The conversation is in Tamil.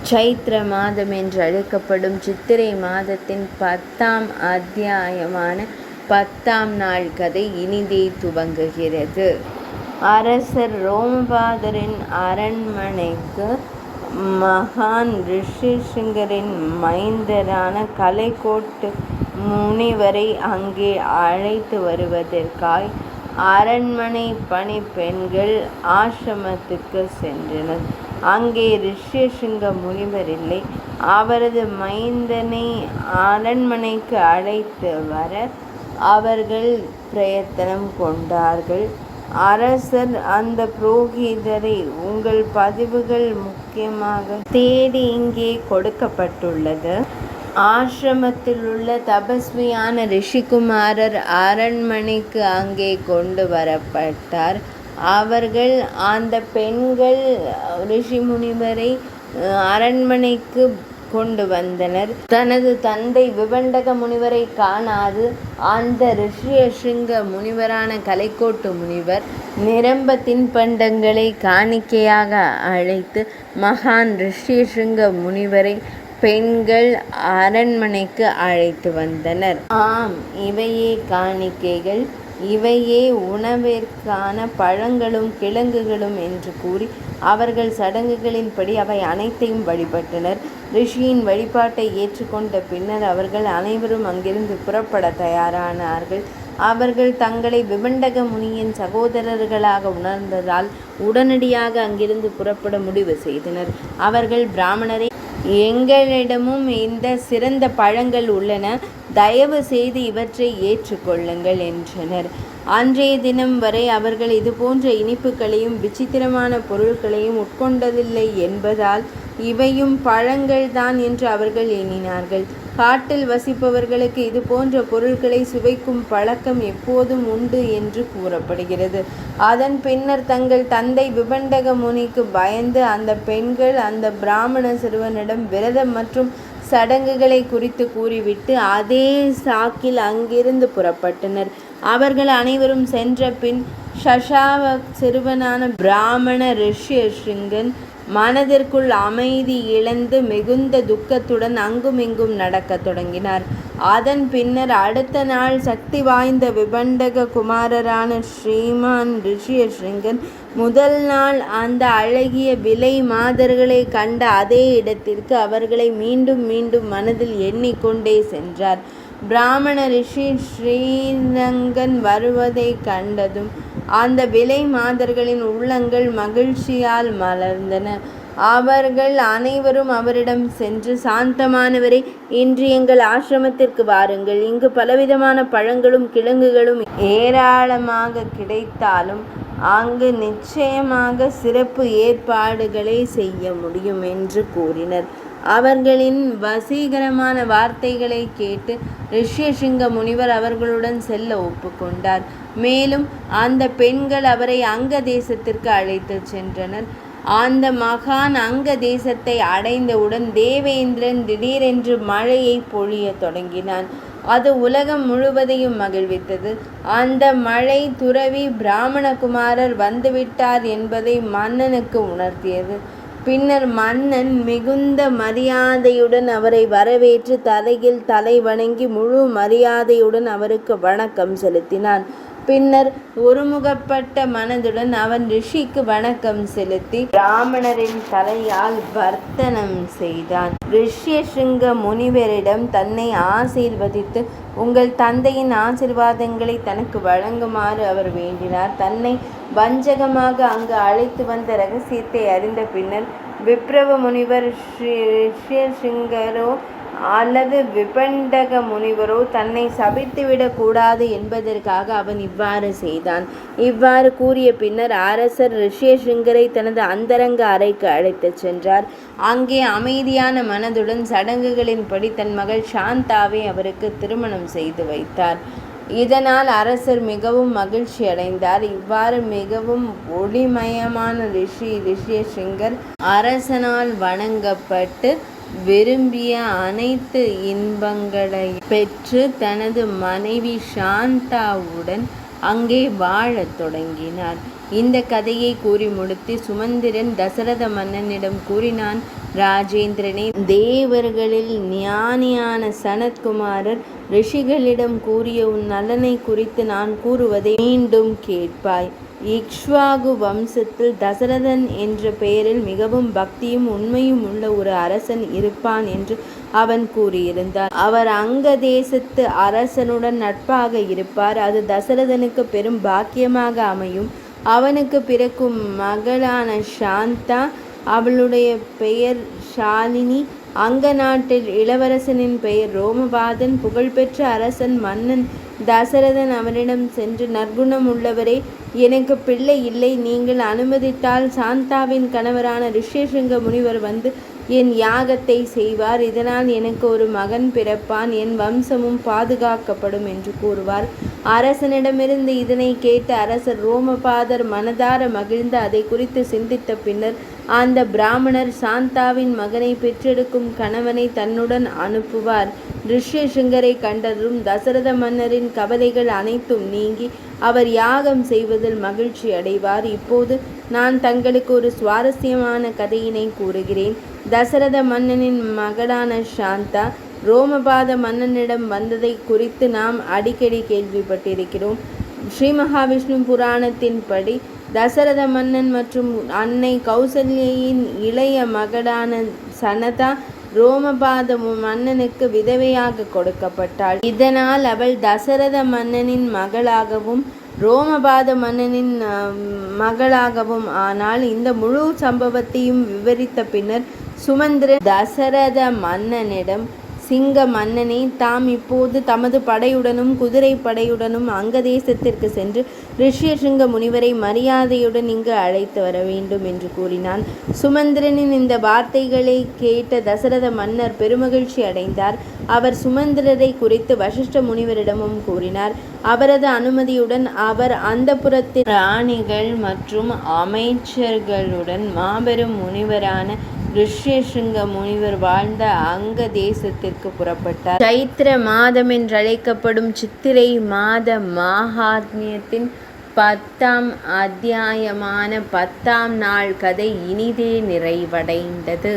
சைத்திர மாதம் என்று அழைக்கப்படும் சித்திரை மாதத்தின் 10ஆம் அத்தியாயமான 10ஆம் நாள் கதை இனிதே துவங்குகிறது. அரசர் ரோமபாதரின் அரண்மனைக்கு மகான் ரிஷிசிங்கரின் மைந்தரான கலைக்கோட்டு முனிவரை அங்கே அழைத்து வருவதற்காய் அரண்மனை பணிப்பெண்கள் ஆசிரமத்துக்கு சென்றனர். அங்கே ரிஷிசிங்க முனிவர் இல்லை. அவரது மைந்தனை அரண்மனைக்கு அழைத்து வர அவர்கள் பிரயத்தனம் கொண்டார்கள். அரசர் அந்த புரோகிதரை, உங்கள் பதிவுகள் முக்கியமாக தேடி இங்கே கொடுக்கப்பட்டுள்ளது. ஆசிரமத்திலுள்ள தபஸ்வியான ரிஷிகுமாரர் அரண்மனைக்கு அங்கே கொண்டு வரப்பட்டார். அவர்கள் அந்த பெண்கள் ரிஷி முனிவரை அரண்மனைக்கு கொண்டு வந்தனர். தனது தந்தை விபண்டக முனிவரை காணாது அந்த ரிஷிசிங்க முனிவரான கலைக்கோட்டு முனிவர் நிரம்ப தின்பண்டங்களை காணிக்கையாக அழைத்து மகான் ரிஷிசிங்க முனிவரை பெண்கள் அரண்மனைக்கு அழைத்து வந்தனர். ஆம், இவையே காணிக்கைகள், இவையே உணவிற்கான பழங்களும் கிழங்குகளும் என்று கூறி அவர்கள் சடங்குகளின்படி அவை அனைத்தையும் வழிபட்டனர். ரிஷியின் வழிபாட்டை ஏற்றுக்கொண்ட பின்னர் அவர்கள் அனைவரும் அங்கிருந்து புறப்பட தயாரானார்கள். அவர்கள் தங்களை விபண்டக முனியின் சகோதரர்களாக உணர்ந்ததால் உடனடியாக அங்கிருந்து புறப்பட முடிவு செய்தனர். அவர்கள் பிராமணரை, எங்களிடமும் இந்த சிறந்த பழங்கள் உள்ளன, தயவு செய்து இவற்றை ஏற்றுக்கொள்ளுங்கள் என்றனர். அன்றைய தினம் வரை அவர்கள் இதுபோன்ற இனிப்புகளையும் விசித்திரமான பொருட்களையும் உட்கொண்டதில்லை என்பதால் இவையும் பழங்கள்தான் என்று அவர்கள் எண்ணினார்கள். காட்டில் வசிப்பவர்களுக்கு இது போன்ற பொருட்களை சுவைக்கும் பழக்கம் எப்போதும் உண்டு என்று கூறப்படுகிறது. அதன் பின்னர் தங்கள் தந்தை விபண்டக முனிக்கு பயந்து அந்த பெண்கள் அந்த பிராமண சிறுவனிடம் விரதம் மற்றும் சடங்குகளை குறித்து கூறிவிட்டு அதே சாக்கில் அங்கிருந்து புறப்பட்டனர். அவர்கள் அனைவரும் சென்ற பின் சசாவ சிறுவனான பிராமண ரிஷிசிங்கன் மனதிற்குள் அமைதி இழந்து மிகுந்த துக்கத்துடன் அங்குமிங்கும் நடக்கத் தொடங்கினார். அதன் பின்னர் அடுத்த நாள் சக்தி வாய்ந்த விபண்டக குமாரரான ஸ்ரீமான் ரிஷிசிங்கன் முதல் நாள் அந்த அழகிய விலை மாதர்களை கண்ட அதே இடத்திற்கு அவர்களை மீண்டும் மீண்டும் மனதில் எண்ணிக்கொண்டே சென்றார். பிராமண ரிஷி ஸ்ரீரங்கன் வருவதை கண்டதும் அந்த விலை மாதர்களின் உள்ளங்கள் மகிழ்ச்சியால் மலர்ந்தன. அவர்கள் அனைவரும் அவரிடம் சென்று, சாந்தமானவரே, இன்று எங்கள் ஆசிரமத்திற்கு வாருங்கள். இங்கு பலவிதமான பழங்களும் கிழங்குகளும் ஏராளமாக கிடைத்தாலும் அங்கு நிச்சயமாக சிறப்பு ஏற்பாடுகளை செய்ய முடியும் என்று கூறினர். அவர்களின் வசீகரமான வார்த்தைகளை கேட்டு ரிஷிசிங்க முனிவர் அவர்களுடன் செல்ல ஒப்புக்கொண்டார். மேலும் அந்த பெண்கள் அவரை அங்க தேசத்திற்கு அழைத்து சென்றனர். அந்த மகான் அங்க தேசத்தை அடைந்தவுடன் தேவேந்திரன் திடீரென்று மழையை பொழிய தொடங்கினான். அது உலகம் முழுவதையும் மகிழ்வித்தது. அந்த மழை துறவி பிராமணகுமாரர் வந்துவிட்டார் என்பதை மன்னனுக்கு உணர்த்தியது. பின்னர் மன்னன் மிகுந்த மரியாதையுடன் அவரை வரவேற்று தலையில் தலை வணங்கி முழு மரியாதையுடன் அவருக்கு வணக்கம் செலுத்தினான். பின்னர் ஒருமுகப்பட்ட மனதுடன் அவன் ரிஷிக்கு வணக்கம் செலுத்தி பிராமணரின் தலையால் வர்த்தனம் செய்தான். ரிஷிசிங்க முனிவரிடம் தன்னை ஆசீர்வதித்து உங்கள் தந்தையின் ஆசீர்வாதங்களை தனக்கு வழங்குமாறு அவர் வேண்டினார். தன்னை வஞ்சகமாக அங்கு அழைத்து வந்த இரகசியத்தை அறிந்த பின்னர் விப்ரவ முனிவர் ரிஷிசிங்கரோ அல்லது விபண்டக முனிவரோ தன்னை சபித்துவிடக் கூடாது என்பதற்காக அவன் இவ்வாறு செய்தான். இவ்வாறு கூறிய பின்னர் அரசர் ரிஷிசிங்கரை தனது அந்தரங்க அறைக்கு அழைத்துச் சென்றார். அங்கே அமைதியான மனதுடன் சடங்குகளின்படி தன் மகள் சாந்தாவை அவருக்கு திருமணம் செய்து வைத்தார். இதனால் அரசர் மிகவும் மகிழ்ச்சி அடைந்தார். இவ்வாறு மிகவும் ஒளிமயமான ரிஷிசிங்கர் அரசனால் வணங்கப்பட்டு விரும்பிய அனைத்து இன்பங்களை பெற்று தனது மனைவி சாந்தாவுடன் அங்கே வாழத் தொடங்கினார். இந்த கதையை கூறி முடித்து சுமந்திரன் தசரத மன்னனிடம் கூறினான். ராஜேந்திரனே, தேவர்களில் ஞானியான சனத்குமாரர் ரிஷிகளிடம் கூறிய உன் நலனை குறித்து நான் கூறுவதை மீண்டும் கேட்பாய். இக்ஷ்வாகு வம்சத்தில் தசரதன் என்ற பெயரில் மிகவும் பக்தியும் உண்மையும் உள்ள ஒரு அரசன் இருப்பான் என்று அவன் கூறியிருந்தார். அவர் அங்க தேசத்து அரசனுடன் நட்பாக இருப்பார். அது தசரதனுக்கு பெரும் பாக்கியமாக அமையும். அவனுக்கு பிறக்கும் மகளான சாந்தா, அவளுடைய பெயர் ஷாலினி. அங்க நாட்டில் இளவரசனின் பெயர் ரோமபாதன். புகழ்பெற்ற அரசன் மன்னன் தசரதன் அவனிடம் சென்று, நற்குணம் உள்ளவரே, எனக்கு பிள்ளை இல்லை. நீங்கள் அனுமதித்தால் சாந்தாவின் கணவரான ரிஷ்யசிங்க முனிவர் வந்து என் யாகத்தை செய்வார். இதனால் எனக்கு ஒரு மகன் பிறப்பான். என் வம்சமும் பாதுகாக்கப்படும் என்று கூறுவார். அரசனிடமிருந்து இதனை கேட்ட அரசர் ரோமபாதர் மனதார மகிழ்ந்து அதை குறித்து சிந்தித்த பின்னர் அந்த பிராமணர் சாந்தாவின் மகனை பெற்றெடுக்கும் கணவனை தன்னுடன் அனுப்புவார். ரிஷ்யசிங்கரை கண்டதும் தசரத மன்னரின் கவலைகள் அனைத்தும் நீங்கி அவர் யாகம் செய்வதில் மகிழ்ச்சி அடைவார். இப்போது நான் தங்களுக்கு ஒரு சுவாரஸ்யமான கதையினை கூறுகிறேன். தசரத மன்னனின் மகளான சாந்தா ரோமபாத மன்னனிடம் வந்ததை குறித்து நாம் அடிக்கடி கேள்விப்பட்டிருக்கிறோம். ஸ்ரீ மகாவிஷ்ணு புராணத்தின்படி தசரத மன்னன் மற்றும் அன்னை கௌசல்யின் இளைய மகளான சனதா ரோமபாத மன்னனுக்கு விதவையாக கொடுக்கப்பட்டாள். இதனால் அவள் தசரத மன்னனின் மகளாகவும் ரோமபாத மன்னனின் மகளாகவும் ஆனாள். இந்த முழு சம்பவத்தையும் விவரித்த பின்னர் சுமந்திரன் தசரத மன்னனிடம், சிங்க மன்னனே, தாம் இப்போது தமது படையுடனும் குதிரை படையுடனும் அங்க தேசத்திற்கு சென்று ரிஷ்யசிங்க முனிவரை மரியாதையுடன் இங்கு அழைத்து வர வேண்டும் என்று கூறினான். சுமந்திரனின் இந்த வார்த்தைகளை கேட்ட தசரத மன்னர் பெருமகிழ்ச்சி அடைந்தார். அவர் சுமந்திரரை குறித்து வசிஷ்ட முனிவரிடமும் கூறினார். அவரது அனுமதியுடன் அவர் அந்தப்புரத்தின் ராணிகள் மற்றும் அமைச்சர்களுடன் மாபெரும் முனிவரான ரிஷ்யசிங்க முனிவர் வாழ்ந்த அங்க தேசத்திற்கு புறப்பட்டார். சைத்திர மாதம் என்றழைக்கப்படும் சித்திரை மாத மகாத்மியத்தின் 10ஆம் அத்தியாயமான 10ஆம் நாள் கதை இனிதே நிறைவடைந்தது.